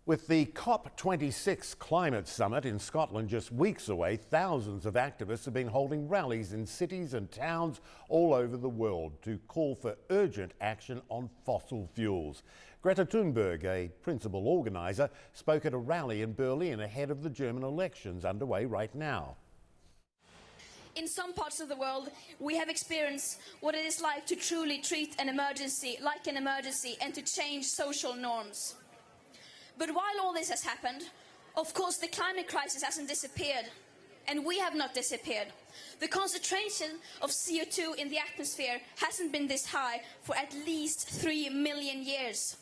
With the COP26 climate summit in Scotland just weeks away, thousands of activists have been holding rallies in cities and towns all over the world to call for urgent action on fossil fuels. Greta Thunberg, a principal organiser, spoke at a rally in Berlin ahead of the German elections underway right now. In some parts of the world, we have experienced what it is like to truly treat an emergency like an emergency and to change social norms. But while all this has happened, of course, the climate crisis hasn't disappeared, and we have not disappeared. The concentration of CO2 in the atmosphere hasn't been this high for at least 3 million years.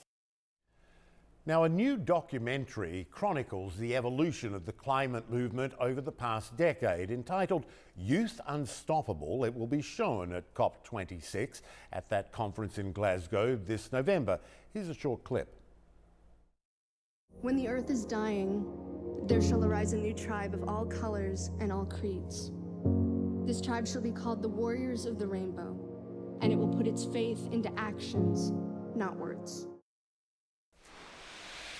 Now, a new documentary chronicles the evolution of the climate movement over the past decade. Entitled Youth Unstoppable, it will be shown at COP26 at that conference in Glasgow this November. Here's a short clip. When the earth is dying, there shall arise a new tribe of all colors and all creeds. This tribe shall be called the Warriors of the Rainbow, and it will put its faith into actions, not words.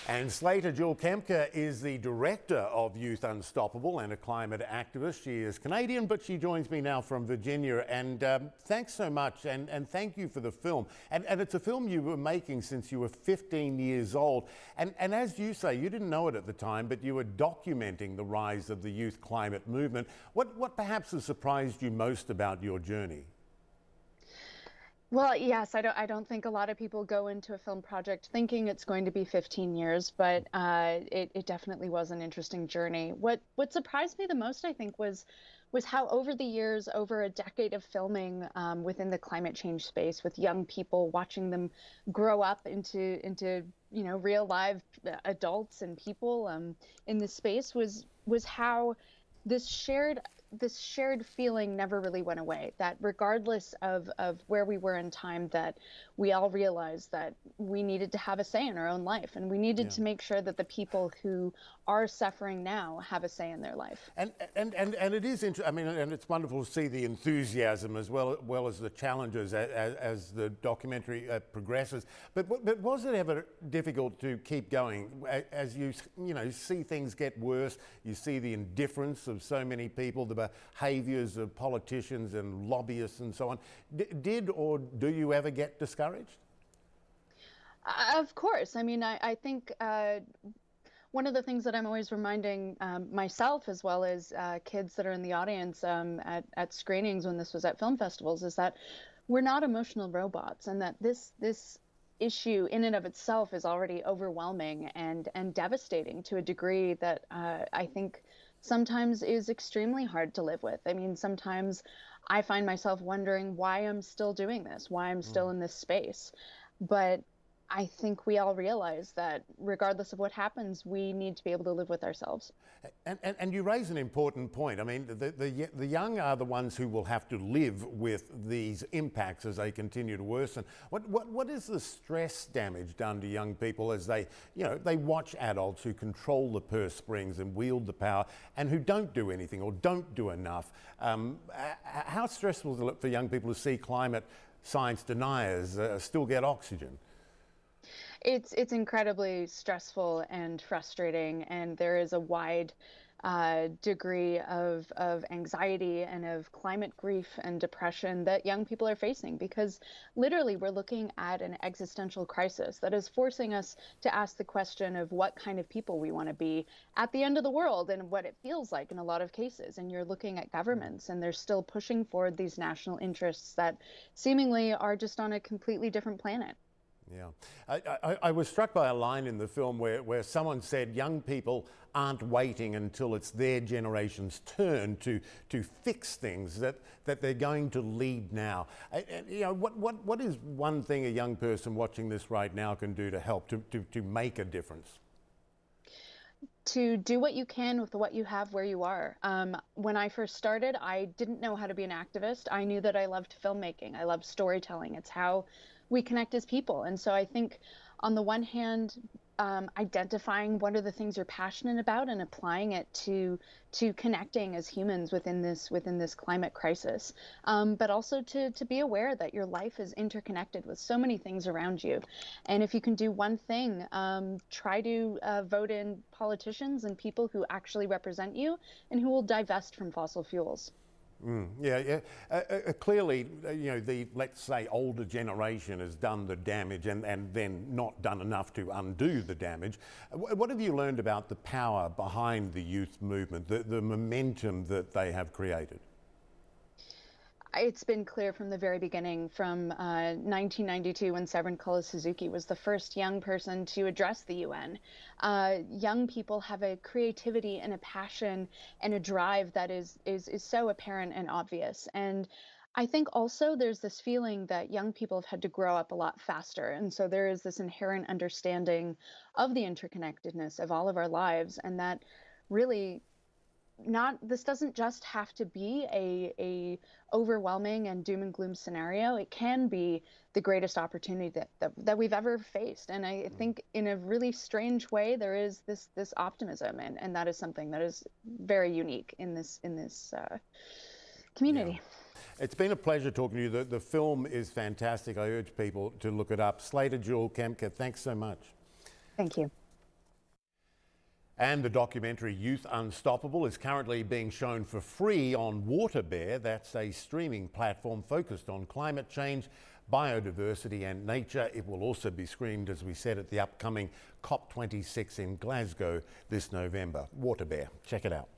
And Slater Jewell-Kemker is the director of Youth Unstoppable and a climate activist. She is Canadian, but she joins me now from Virginia. And thanks so much, and thank you for the film. And it's a film you were making since you were 15 years old. And as you say, you didn't know it at the time, but you were documenting the rise of the youth climate movement. What perhaps has surprised you most about your journey? Well, yes, I don't think a lot of people go into a film project thinking it's going to be 15 years, but it definitely was an interesting journey. What surprised me the most, I think, was how over the years, over a decade of filming within the climate change space, with young people, watching them grow up into real live adults and people in this space, was how this shared feeling never really went away, that regardless of where we were in time, that we all realized that we needed to have a say in our own life, and we needed to make sure that the people who are suffering now have a say in their life. And it is interesting. I mean, and it's wonderful to see the enthusiasm as well as the challenges as the documentary progresses. But was it ever difficult to keep going as you see things get worse? You see the indifference of so many people, the behaviours of politicians and lobbyists and so on. Did or do you ever get discouraged? Of course. I mean, I think one of the things that I'm always reminding myself, as well as kids that are in the audience at screenings when this was at film festivals, is that we're not emotional robots, and that this issue in and of itself is already overwhelming and devastating to a degree that I think sometimes is extremely hard to live with. I mean, sometimes I find myself wondering why I'm still doing this, why I'm still in this space. But I think we all realize that regardless of what happens, we need to be able to live with ourselves. And you raise an important point. I mean, the young are the ones who will have to live with these impacts as they continue to worsen. What is the stress damage done to young people as they watch adults who control the purse strings and wield the power and who don't do anything or don't do enough? How stressful is it for young people to see climate science deniers still get oxygen? It's incredibly stressful and frustrating, and there is a wide degree of anxiety and of climate grief and depression that young people are facing, because literally we're looking at an existential crisis that is forcing us to ask the question of what kind of people we want to be at the end of the world and what it feels like in a lot of cases. And you're looking at governments, and they're still pushing forward these national interests that seemingly are just on a completely different planet. Yeah, I was struck by a line in the film where someone said young people aren't waiting until it's their generation's turn to fix things, that they're going to lead now. What is one thing a young person watching this right now can do to help to make a difference? To do what you can with what you have where you are. When I first started, I didn't know how to be an activist. I knew that I loved filmmaking. I loved storytelling. It's how we connect as people. And so I think on the one hand, identifying what are the things you're passionate about and applying it to connecting as humans within this climate crisis, but also to be aware that your life is interconnected with so many things around you, and if you can do one thing, try to vote in politicians and people who actually represent you and who will divest from fossil fuels. Yeah, yeah. Clearly, you know, the, let's say, older generation has done the damage and then not done enough to undo the damage. What have you learned about the power behind the youth movement, the momentum that they have created? It's been clear from the very beginning, from 1992, when Severin Suzuki was the first young person to address the UN. Young people have a creativity and a passion and a drive that is so apparent and obvious. And I think also there's this feeling that young people have had to grow up a lot faster. And so there is this inherent understanding of the interconnectedness of all of our lives, and that really not this doesn't just have to be a overwhelming and doom and gloom scenario. It can be the greatest opportunity that we've ever faced, and I think in a really strange way there is this optimism, and that is something that is very unique in this community. Yeah. It's been a pleasure talking to you. The film is fantastic. I urge people to look it up. Slater Jewell-Kemker, thanks so much. Thank you. And the documentary Youth Unstoppable is currently being shown for free on Waterbear. That's a streaming platform focused on climate change, biodiversity and nature. It will also be screened, as we said, at the upcoming COP26 in Glasgow this November. Waterbear, check it out.